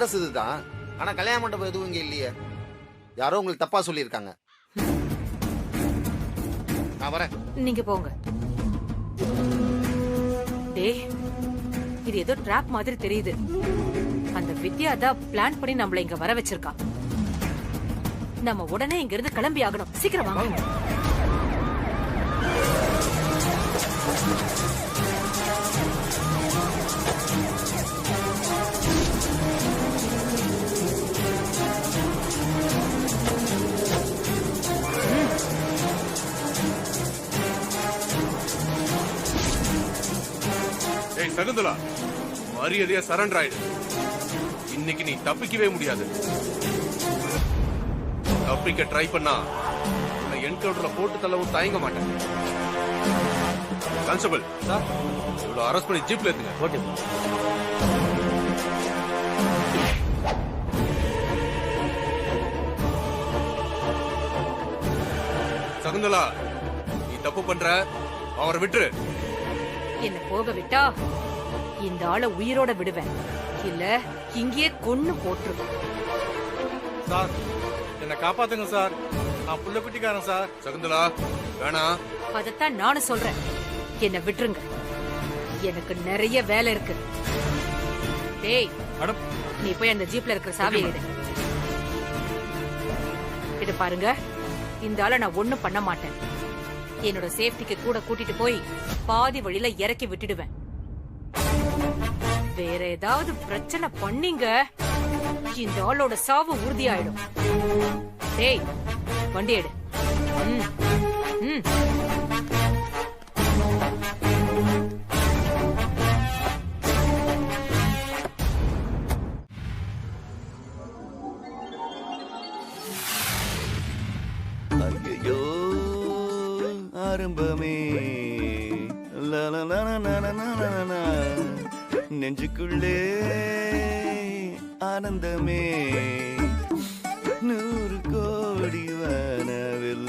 Address இதுதான். ஆனா கல்யாண மண்டபம் எதுவும் இங்க இல்லையே. யாரோ உங்களுக்கு தப்பா சொல்லியிருக்காங்க. நான் வரேன். நீங்க போங்க. டேய், இது ஏதோ ட்ராப் மாதிரி தெரியுது. அந்த வித்யா தான் பிளான் பண்ணி நம்மள இங்க வர வச்சிருக்கா. நம்ம உடனே இங்க இருந்து கிளம்பி ஆகணும். சீக்கிரம் வாங்க. சகுந்தலா, மரியாதையா சரண்டர் ஆயிடு. இன்னைக்கு நீ தப்பிக்கவே முடியாது. தப்பிக்க ட்ரை பண்ணா என்கவுண்டர்ல போட்டு தள்ளவும் தயங்க மாட்டேன். கான்ஸ்டபிள் சார், இவ்வளவு அரெஸ்ட் பண்ணி ஜீப்ல ஏத்துங்க. ஓகே. சகுந்தலா, நீ தப்பு பண்ற, அவரை விட்டுரு. என்ன போக விட்டா இந்த ஆளை உயிரோட விடுவேன், இல்ல இங்கேயே கொன்னு போட்டுருவேன். சார், என்ன காப்பாத்துங்க சார். நான் புள்ள குட்டிக்காரன் சார். சகுந்தலா, வேணாம். அதத்தான் நானும் சொல்றேன். என்ன விட்டுருங்க, எனக்கு நிறைய வேலை இருக்கு. டேய், நீ போய் அந்த ஜீப்ல இருக்கிற சாவியை எடு. இது பாருங்க, இந்த ஆளை நான் ஒண்ணும் பண்ண மாட்டேன். என்னோட சேஃப்டிக்கு கூட கூட்டிட்டு போய் பாதி வழியில இறக்கி விட்டுடுவேன். வேற ஏதாவது பிரச்சனை பண்ணீங்க, இந்த ஆளோட சாவு உறுதியாயிடும். டேய், வண்டி எடு. ஐயோ, ஆரம்பமே நெஞ்சுக்குள்ளே ஆனந்தமே 100 கோடி வானவில்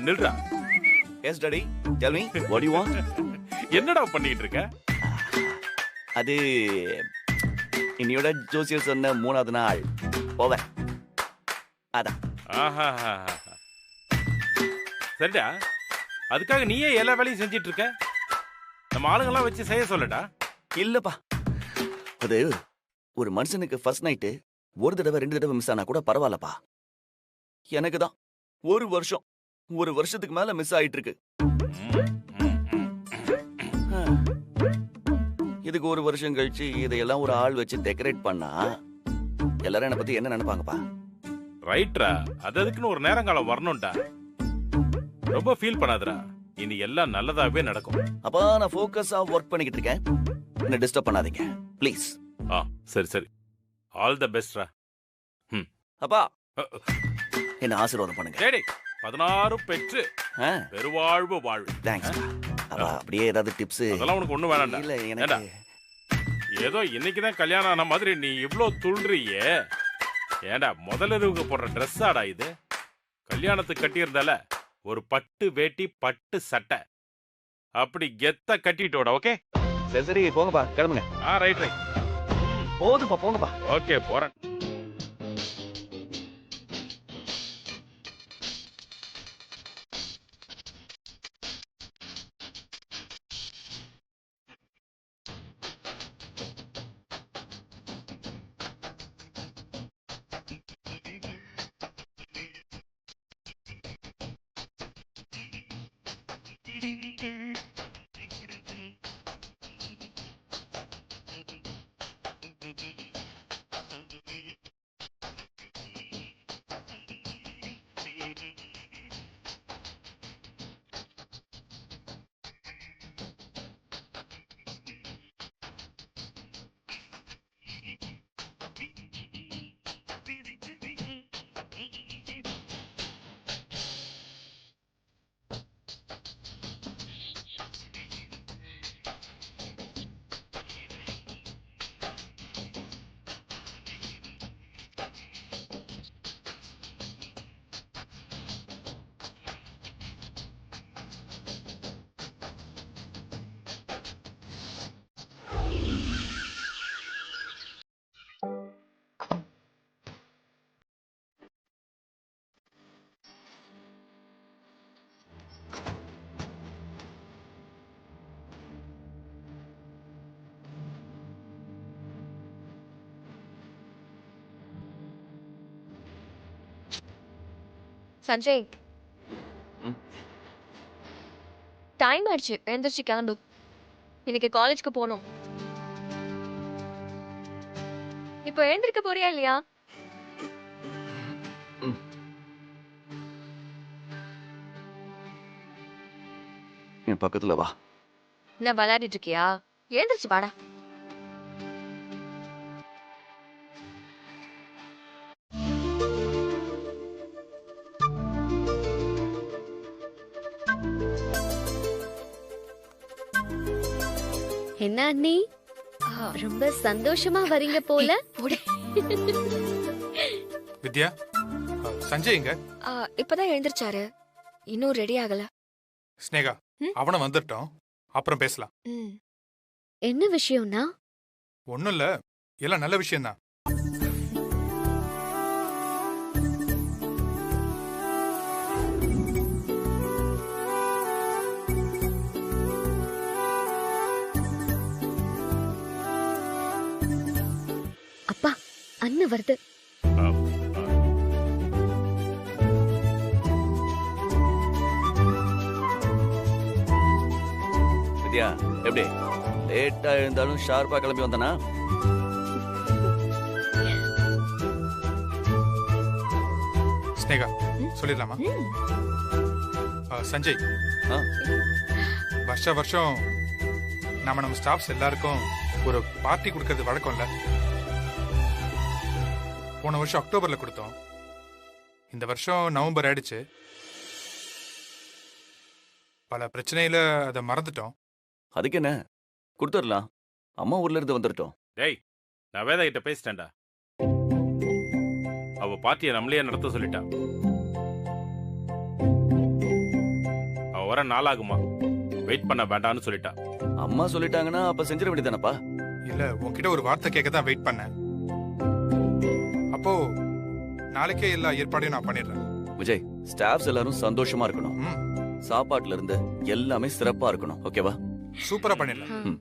நில்றா. Yes daddy, tell me what you want. என்னடா பண்ணிட்டு இருக்க? அது இன்னையோட ஜோசியர் சொன்ன 3வது நாள் போவேன். அதான். சரிடா, அதுக்காக நீயே எல்லா வேலையும் செஞ்சிட்டு இருக்க. நம்ம ஆளுங்கெல்லாம் வச்சு செய்ய சொல்லடா. இல்லப்பா, அது ஒரு மனுஷனுக்கு ஃபர்ஸ்ட் நைட்டு 1 தடவை 2 தடவை மிஸ் ஆனா கூட பரவாயில்லப்பா. எனக்கு தான் 1 வருஷம், 1 வருஷத்துக்கு மேல மிஸ் ஆயிட்டு இருக்கு. இதுக்கு 1 வருஷம் கழிச்சு இதையெல்லாம் ஒரு ஆள் வச்சு டெக்கரேட் பண்ணா எல்லாரும் என்ன பத்தி என்ன நினைப்பாங்கப்பா? ரைட்ரா, அதுக்குன்னு ஒரு நேரங்காலம் வரணும்டா. ரொம்ப ஃபீல் பண்ணாதடா, இனி எல்லாம் நல்லதாவே நடக்கும். அப்பா, நான் ஃபோக்கஸா ஒர்க் பண்ணிக்கிட்டு இருக்கேன். என்ன டிஸ்டர்ப் பண்ணாதீங்க ப்ளீஸ். சரி சரி, ஆல் தி பெஸ்ட்ரா. அப்பா, என்ன ஆசீர்வாதம் பண்ணுங்க. டேடி, 16 பெற்று பெருவாழ்வு வாழ்வு. தேங்க்ஸ். அப்பா, அப்படியே ஏதாவது டிப்ஸ்? அதெல்லாம் உனக்கு ஒண்ணும் வேணாம்டா. இல்ல, எனக்கு ஏதோ இன்னைக்குதான் கல்யாணம் ஆன மாதிரி நீ இவ்ளோ துள்றியே. ஏண்டா, முதலிரவுக்கு போடுற ட்ரெஸ் ஆடா இது? கல்யாணத்துக்கு கட்டியிருந்தால ஒரு பட்டு வேட்டி பட்டு சட்டை அப்படி கெத்த கட்டிட்டோட. ஓகே சரி, போங்கப்பா, கிளம்புங்க. ரைட். போதுப்பா, போங்கப்பா. ஓகே, போறேன். சஞ்சய் ம். டைம் ஆயிடுச்சு, எழுந்திரிச்சு கிளம்பு. இன்னைக்கு காலேஜ்க்கு போகணும். இப்போ எழுந்திருக்க போறியா இல்லையா? என் பக்கத்துல வா. என்ன விளையாடிட்டு இருக்கியா? எழுந்திரிச்சு வாடா. என்ன அண்ணி, ரொம்ப சந்தோஷமா வரீங்க போல. வித்யா, சஞ்சய் எங்க? இப்பதான் எழுந்திருச்சாரு, இன்னும் ரெடி ஆகல. ஸ்னேகா, அவன வந்துட்டோம், அப்புறம் பேசலாம். என்ன விஷயம்னா? ஒண்ணும் இல்ல, எல்லாம் நல்ல விஷயம் தான். அப்பா, அண்ணன் வருது. வித்யா, எப்படி லேட்டா எழுந்தாலும் ஷார்ப்பா கிளம்பி வந்தானா? ஸ்னேகா, சொல்லிடலாமா? சஞ்சய், ஆ. வருஷம் நம்ம ஸ்டாஃப்ஸ் எல்லாருக்கும் ஒரு பார்ட்டி கொடுக்கறது வழக்கம் இல்ல. போன வருஷம் அக்டோபர்ல கொடுத்தோம், இந்த வருஷம் நவம்பர் ஆயிடுச்சு. பல பிரச்சனையில அதை மறந்துட்டோம். அதுக்கு என்ன, கொடுத்துடலாம். அம்மா ஊர்ல இருந்து வந்துட்டோம். டேய், நான் வேதா கிட்ட பேசிட்டேன்டா. அவ பார்ட்டியை நம்மளே நடத்த சொல்லிட்டா. அவ வர நாளாகுமா, வெயிட் பண்ண வேண்டாம்னு சொல்லிட்டா. அம்மா சொல்லிட்டாங்கன்னா அப்ப செஞ்சிட வேண்டியதானப்பா. இல்ல, உன்கிட்ட ஒரு வார்த்தை கேட்க தான் வெயிட் பண்ணேன். அப்போ நாளைக்கே எல்லா ஏற்பாடையும் நான் பண்ணிடுறேன். விஜய், ஸ்டாஃப்ஸ் எல்லாரும் சந்தோஷமா இருக்கணும். ம், சாப்பாட்டுல இருந்து எல்லாமே சிறப்பா இருக்கணும். ஓகேவா? சூப்பரா பண்ணிடலாம். ம்.